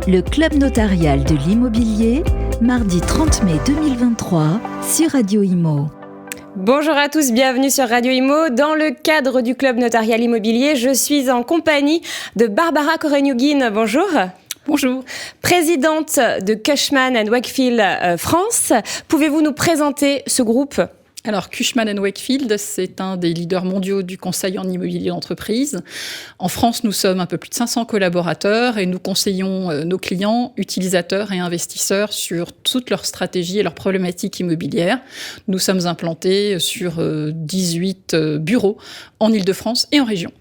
Le Club notarial de l'immobilier, mardi 30 mai 2023 sur Radio Imo. Bonjour à tous, bienvenue sur Radio Imo. Dans le cadre du Club notarial immobilier, je suis en compagnie de Barbara Koreniougin. Bonjour. Bonjour. Présidente de Cushman & Wakefield France. Pouvez-vous nous présenter ce groupe ? Alors, Cushman & Wakefield, c'est un des leaders mondiaux du conseil en immobilier d'entreprise. En France, nous sommes un peu plus de 500 collaborateurs et nous conseillons nos clients, utilisateurs et investisseurs sur toutes leurs stratégies et leurs problématiques immobilières. Nous sommes implantés sur 18 bureaux en Île-de-France et en région.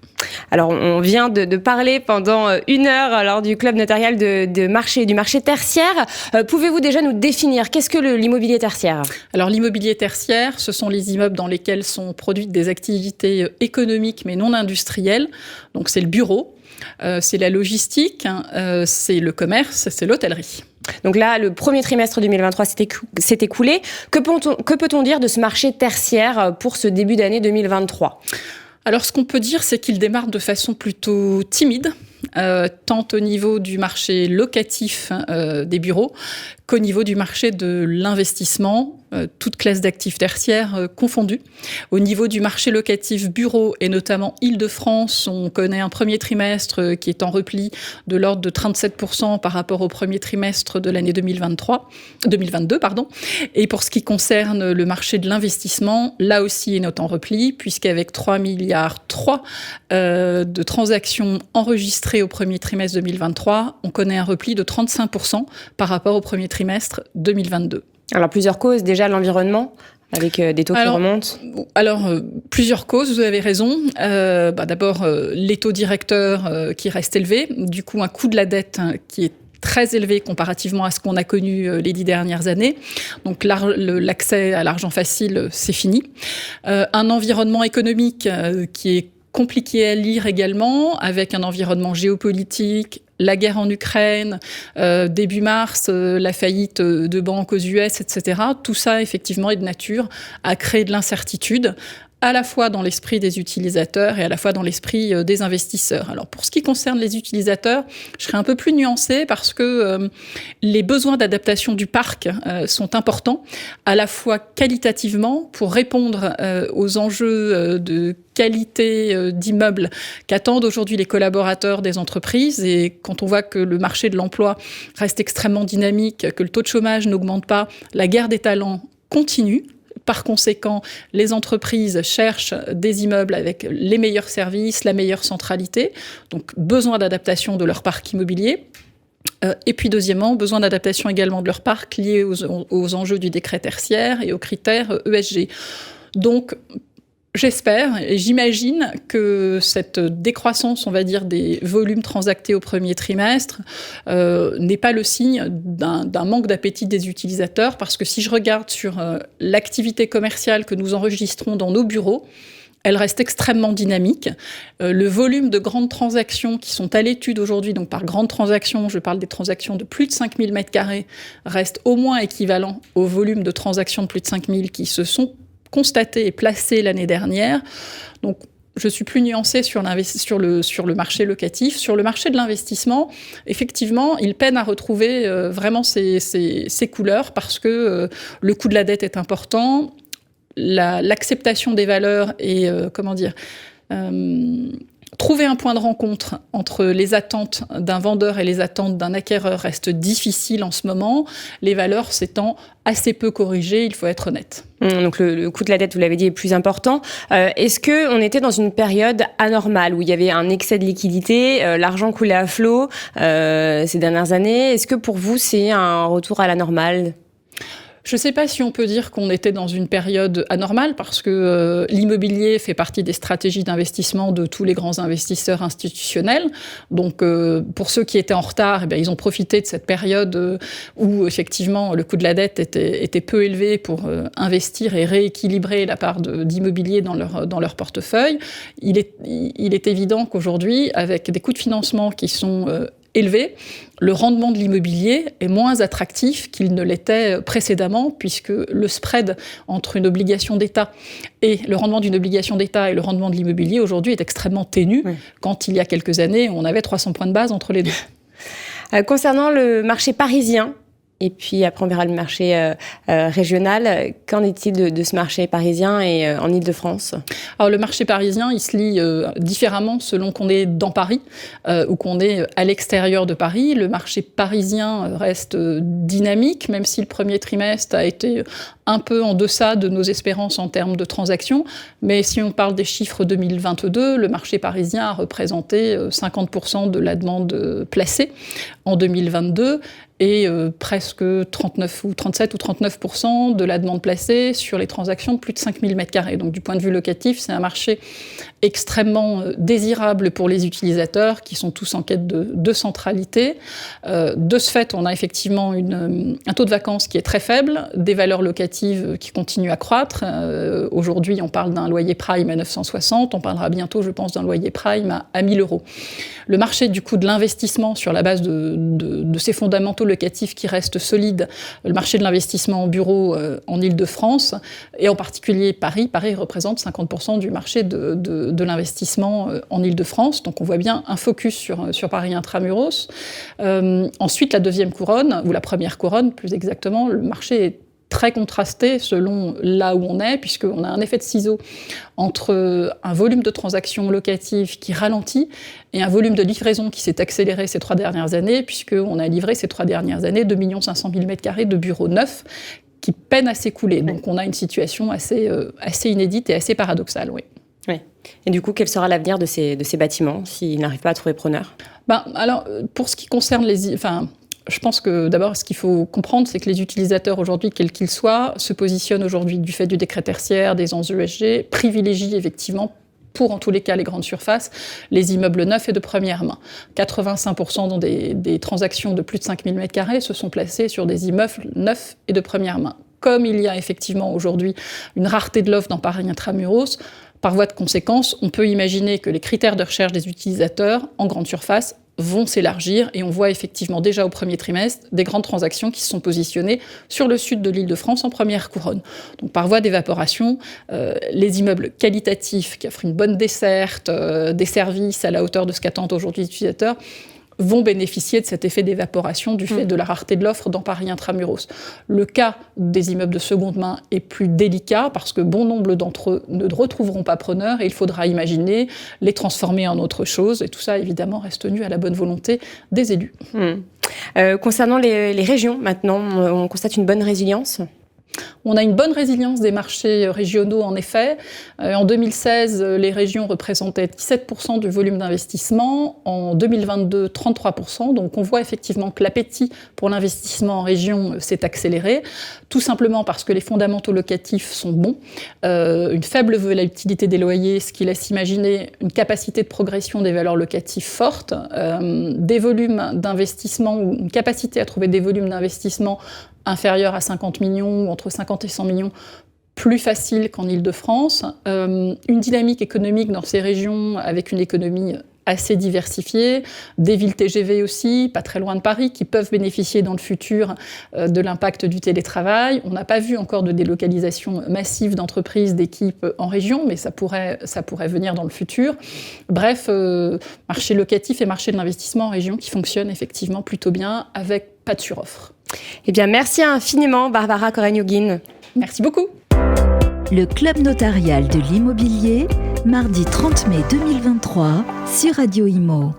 Alors, on vient de parler pendant 1 heure lors du club notarial du marché tertiaire. Pouvez-vous déjà nous définir qu'est-ce que l'immobilier tertiaire ? Alors, l'immobilier tertiaire, ce sont les immeubles dans lesquels sont produites des activités économiques mais non industrielles. Donc, c'est le bureau, c'est la logistique, c'est le commerce, c'est l'hôtellerie. Donc là, le premier trimestre 2023 s'est écoulé. Que peut-on dire de ce marché tertiaire pour ce début d'année 2023 ? Alors, ce qu'on peut dire, c'est qu'il démarre de façon plutôt timide, tant au niveau du marché locatif des bureaux qu'au niveau du marché de l'investissement, toutes classes d'actifs tertiaires confondues. Au niveau du marché locatif bureau et notamment Île-de-France, on connaît un premier trimestre qui est en repli de l'ordre de 37% par rapport au premier trimestre de l'année 2022. Et pour ce qui concerne le marché de l'investissement, là aussi, il est en repli, puisqu'avec 3,3 milliards de transactions enregistrées au premier trimestre 2023, on connaît un repli de 35% par rapport au premier trimestre 2022. Alors, plusieurs causes. Déjà, l'environnement, avec des taux qui remontent. Alors, plusieurs causes, vous avez raison. D'abord, les taux directeurs qui restent élevés. Du coup, un coût de la dette qui est très élevé comparativement à ce qu'on a connu les 10 dernières années. Donc, l'accès à l'argent facile, c'est fini. Un environnement économique qui est compliqué à lire également, avec un environnement géopolitique, la guerre en Ukraine, début mars, la faillite de banques aux US, etc. Tout ça, effectivement, est de nature à créer de l'incertitude, à la fois dans l'esprit des utilisateurs et à la fois dans l'esprit des investisseurs. Alors, pour ce qui concerne les utilisateurs, je serai un peu plus nuancée parce que les besoins d'adaptation du parc sont importants, à la fois qualitativement pour répondre aux enjeux de qualité d'immeubles qu'attendent aujourd'hui les collaborateurs des entreprises. Et quand on voit que le marché de l'emploi reste extrêmement dynamique, que le taux de chômage n'augmente pas, la guerre des talents continue. Par conséquent, les entreprises cherchent des immeubles avec les meilleurs services, la meilleure centralité, donc besoin d'adaptation de leur parc immobilier. Et puis deuxièmement, besoin d'adaptation également de leur parc lié aux enjeux du décret tertiaire et aux critères ESG. Donc, j'espère et j'imagine que cette décroissance, on va dire, des volumes transactés au premier trimestre n'est pas le signe d'un manque d'appétit des utilisateurs, parce que si je regarde sur l'activité commerciale que nous enregistrons dans nos bureaux, elle reste extrêmement dynamique. Le volume de grandes transactions qui sont à l'étude aujourd'hui, donc par grandes transactions, je parle des transactions de plus de 5000 m², reste au moins équivalent au volume de transactions de plus de 5000 qui se sont constaté et placé l'année dernière. Donc, je suis plus nuancée sur le marché locatif. Sur le marché de l'investissement, effectivement, il peine à retrouver vraiment ses couleurs parce que le coût de la dette est important, l'acceptation des valeurs et, trouver un point de rencontre entre les attentes d'un vendeur et les attentes d'un acquéreur reste difficile en ce moment, les valeurs s'étant assez peu corrigées, il faut être honnête. Donc le coût de la dette, vous l'avez dit, est plus important. Est-ce qu'on était dans une période anormale où il y avait un excès de liquidité, l'argent coulait à flot ces dernières années ? Est-ce que pour vous, c'est un retour à la normale ? Je ne sais pas si on peut dire qu'on était dans une période anormale parce que l'immobilier fait partie des stratégies d'investissement de tous les grands investisseurs institutionnels. Donc, pour ceux qui étaient en retard, ils ont profité de cette période où, effectivement, le coût de la dette était peu élevé pour investir et rééquilibrer la part d'immobilier dans leur portefeuille. Il est évident qu'aujourd'hui, avec des coûts de financement qui sont élevé, le rendement de l'immobilier est moins attractif qu'il ne l'était précédemment, puisque le spread entre une obligation d'État et le rendement d'une obligation d'État et le rendement de l'immobilier aujourd'hui est extrêmement ténu, quand il y a quelques années, on avait 300 points de base entre les deux. Concernant le marché parisien, et puis après on verra le marché régional, qu'en est-il de ce marché parisien et en Ile-de-France ? Alors le marché parisien, il se lie différemment selon qu'on est dans Paris ou qu'on est à l'extérieur de Paris. Le marché parisien reste dynamique, même si le premier trimestre a été un peu en deçà de nos espérances en termes de transactions. Mais si on parle des chiffres 2022, le marché parisien a représenté 50% de la demande placée en 2022 et presque 37 ou 39% de la demande placée sur les transactions de plus de 5000 m². Donc du point de vue locatif, c'est un marché extrêmement désirable pour les utilisateurs qui sont tous en quête de centralité. De ce fait, on a effectivement un taux de vacances qui est très faible, des valeurs locatives qui continuent à croître. Aujourd'hui, on parle d'un loyer prime à 960, on parlera bientôt, je pense, d'un loyer prime à 1000 €. Le marché du coup de l'investissement sur la base de ces fondamentaux locatifs qui restent solides, le marché de l'investissement en bureau en Ile-de-France, et en particulier Paris représente 50% du marché de l'investissement en Ile-de-France. Donc on voit bien un focus sur Paris intramuros. Ensuite, la deuxième couronne, ou la première couronne plus exactement, le marché est très contrasté selon là où on est, puisqu'on a un effet de ciseau entre un volume de transactions locatives qui ralentit et un volume de livraison qui s'est accéléré ces 3 dernières années, puisqu'on a livré ces 3 dernières années 2 500 000 m² de bureaux neufs qui peinent à s'écouler. Donc on a une situation assez inédite et assez paradoxale, oui. Oui. Et du coup, quel sera l'avenir de ces bâtiments s'ils n'arrivent pas à trouver preneur ? Alors, pour ce qui concerne je pense que d'abord, ce qu'il faut comprendre, c'est que les utilisateurs aujourd'hui, quels qu'ils soient, se positionnent aujourd'hui du fait du décret tertiaire, des enjeux ESG, privilégient effectivement, pour en tous les cas les grandes surfaces, les immeubles neufs et de première main. 85% dans des transactions de plus de 5000 m² se sont placés sur des immeubles neufs et de première main. Comme il y a effectivement aujourd'hui une rareté de l'offre dans Paris intramuros, par voie de conséquence, on peut imaginer que les critères de recherche des utilisateurs en grande surface vont s'élargir et on voit effectivement déjà au premier trimestre des grandes transactions qui se sont positionnées sur le sud de l'Île-de-France en première couronne. Donc par voie d'évaporation, les immeubles qualitatifs qui offrent une bonne desserte, des services à la hauteur de ce qu'attendent aujourd'hui les utilisateurs, vont bénéficier de cet effet d'évaporation du fait de la rareté de l'offre dans Paris intramuros. Le cas des immeubles de seconde main est plus délicat parce que bon nombre d'entre eux ne retrouveront pas preneur et il faudra imaginer les transformer en autre chose. Et tout ça, évidemment, reste tenu à la bonne volonté des élus. Concernant les régions, maintenant, on constate une bonne résilience ? On a une bonne résilience des marchés régionaux, en effet. En 2016, les régions représentaient 17% du volume d'investissement. En 2022, 33%. Donc on voit effectivement que l'appétit pour l'investissement en région s'est accéléré, tout simplement parce que les fondamentaux locatifs sont bons. Une faible volatilité des loyers, ce qui laisse imaginer une capacité de progression des valeurs locatives forte, des volumes d'investissement ou une capacité à trouver des volumes d'investissement inférieurs à 50 millions ou entre 50 et 100 millions, plus facile qu'en Ile-de-France. Une dynamique économique dans ces régions avec une économie assez diversifiée, des villes TGV aussi, pas très loin de Paris, qui peuvent bénéficier dans le futur de l'impact du télétravail. On n'a pas vu encore de délocalisation massive d'entreprises, d'équipes en région, mais ça pourrait venir dans le futur. Bref, marché locatif et marché de l'investissement en région qui fonctionnent effectivement plutôt bien avec pas de suroffre. Eh bien, merci infiniment, Barbara Corrègne-Huguin. Merci beaucoup. Le Club notarial de l'immobilier, mardi 30 mai 2023 sur Radio Imo.